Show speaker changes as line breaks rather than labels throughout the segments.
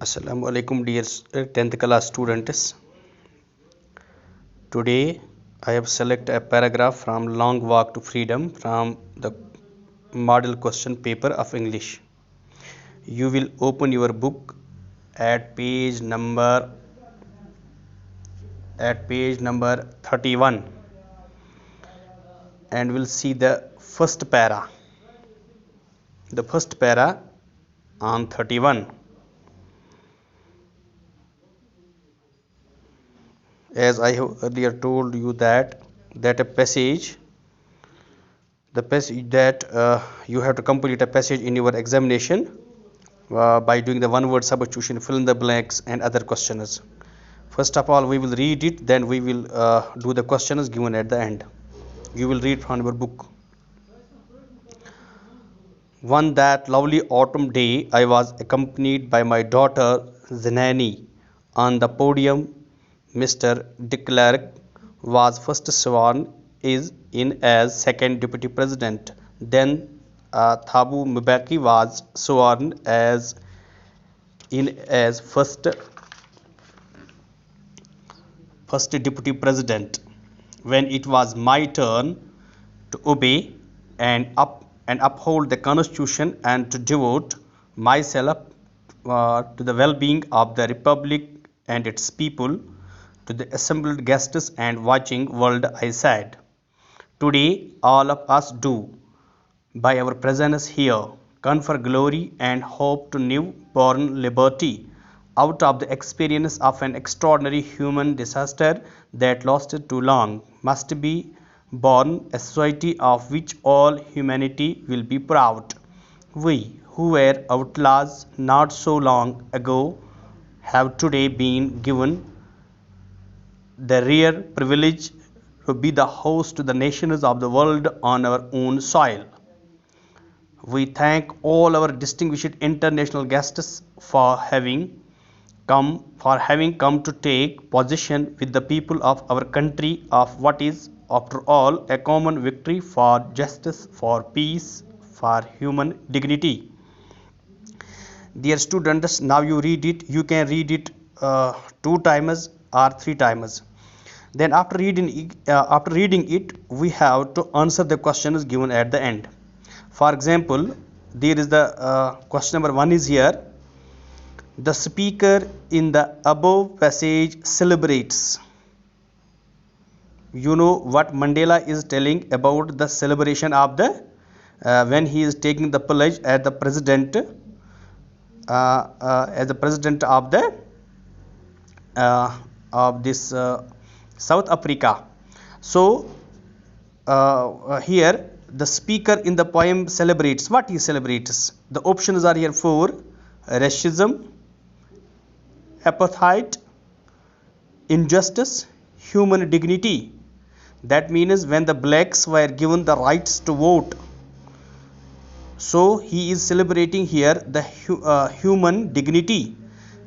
Assalamu alaikum dear 10th class students. Today I have selected a paragraph from Long Walk to Freedom from the model question paper of English. You will open your book at page number 31 and will see the first para. The first para on 31. As I have earlier told you that a passage that you have to complete a passage in your examination by doing the one word substitution, fill in the blanks and other questions. First of all we will read it, then we will do the questions given at the end. You will read from your book. One that lovely autumn day I was accompanied by my daughter Zenani. On the podium Mr. de Klerk was first sworn in as second deputy president. Then Thabo Mbeki was sworn in as first deputy president. When it was my turn to obey and uphold the constitution and to devote myself to the well-being of the republic and its people, to the assembled guests and watching world, I said, today all of us do, by our presence here, confer glory and hope to new-born liberty out of the experience of an extraordinary human disaster that lasted too long. Must be born a society of which all humanity will be proud. We, who were outlaws not so long ago, have today been given the rare privilege to be the host to the nations of the world on our own soil. We thank all our distinguished international guests for having come to take possession with the people of our country of what is, after all, a common victory for justice, for peace, for human dignity. Dear students, now you read it. You can read it 2 times or 3 times. Then after reading it, we have to answer the questions given at the end. For example, there is the question number 1 is here. The speaker in the above passage celebrates. You know what Mandela is telling about the celebration of the when he is taking the pledge as the president of this South Africa. So here the speaker in the poem celebrates. What he celebrates? The options are here for racism, apartheid, injustice, human dignity. That means when the blacks were given the rights to vote. So he is celebrating here the human dignity.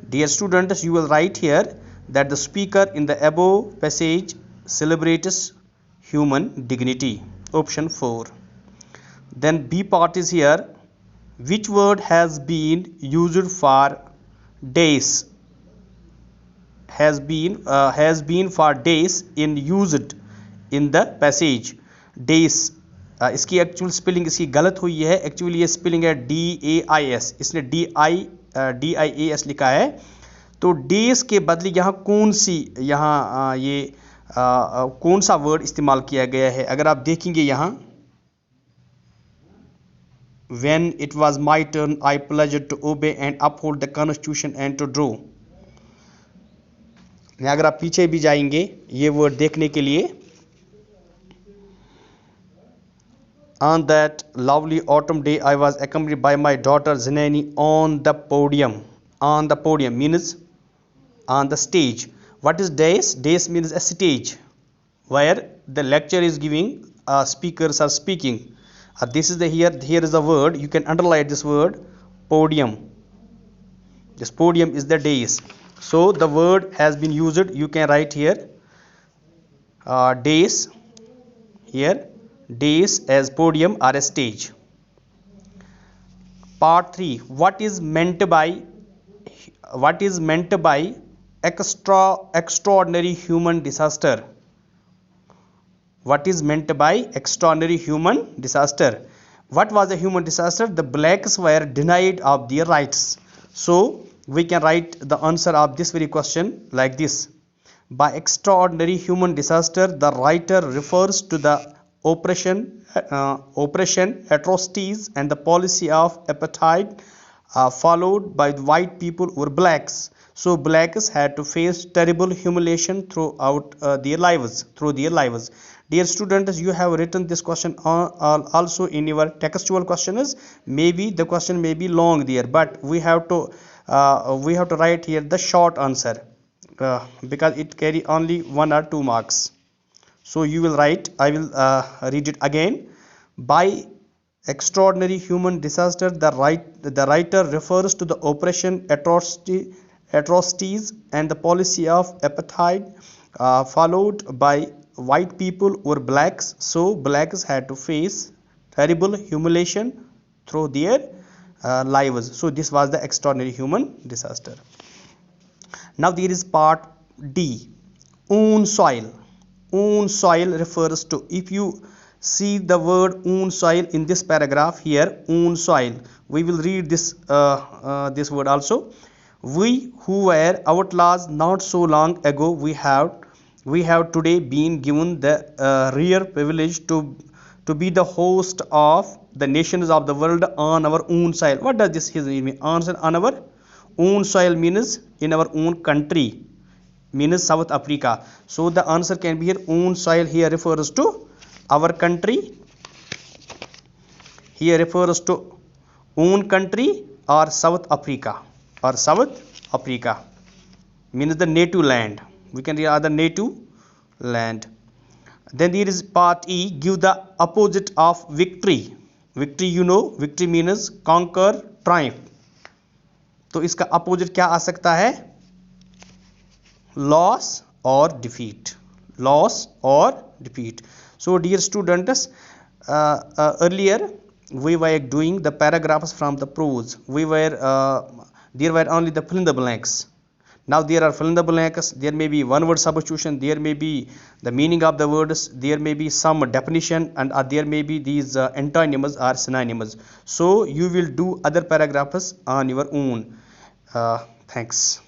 Dear students, you will write here that the speaker in the above passage celebrates human dignity. Option 4. Then B part is here. Which word has been used for days? Has been for days in used in the passage. Days इसकी actual spelling इसकी गलत हुई है. Actually ये spelling है DAIS, इसने DIAS लिखा है. तो डेज के बदले यहाँ कौन सी कौन सा वर्ड इस्तेमाल किया गया है? अगर आप देखेंगे यहाँ when it was my turn I pledged to obey and uphold the constitution and to draw. अगर आप पीछे भी जाएंगे ये वर्ड देखने के लिए, on that lovely autumn day I was accompanied by my daughter Zenani on the podium. On the podium means on the stage. What is dais? Dais means a stage where the lecture is giving, speakers are speaking. This is the here is the word. You can underline this word, podium. This podium is the dais. So the word has been used. You can write here dais here. Dais as podium or a stage. Part 3. What is meant by what is meant by extraordinary human disaster? What is meant by extraordinary human disaster? What was a human disaster? The blacks were denied of their rights. So we can write the answer of this very question like this: by extraordinary human disaster, the writer refers to the oppression, atrocities, and the policy of apartheid followed by the white people or blacks. So blacks had to face terrible humiliation throughout their lives. Dear students, you have written this question also in your textual questions. Maybe the question may be long there, but we have to write here the short answer because it carry only 1 or 2 marks. So you will write, I will read it again. By extraordinary human disaster, the writer refers to the oppression, atrocities, and the policy of apartheid followed by white people or blacks. So blacks had to face terrible humiliation through their lives. So this was the extraordinary human disaster. Now there is part D, own soil. Own soil refers to, if you see the word own soil in this paragraph here, own soil, we will read this this word also. We who were outlaws not so long ago, we have today been given the rare privilege to be the host of the nations of the world on our own soil. What does this mean? Answer: on our own soil means in our own country, means South Africa. So the answer can be here, own soil here refers to our country. Here refers to own country or South Africa, means the native land. We can read the native land. Then there is part E, give the opposite of victory. Victory, you know, victory means conquer, triumph. तो इसका opposite क्या आ सकता है? Loss or defeat. So dear students, earlier we were doing the paragraphs from the prose. There were only the fill in the blanks. Now there are fill in the blanks. There may be one word substitution, there may be the meaning of the words, there may be some definition, and there may be these antonyms or synonyms. So you will do other paragraphs on your own. Thanks.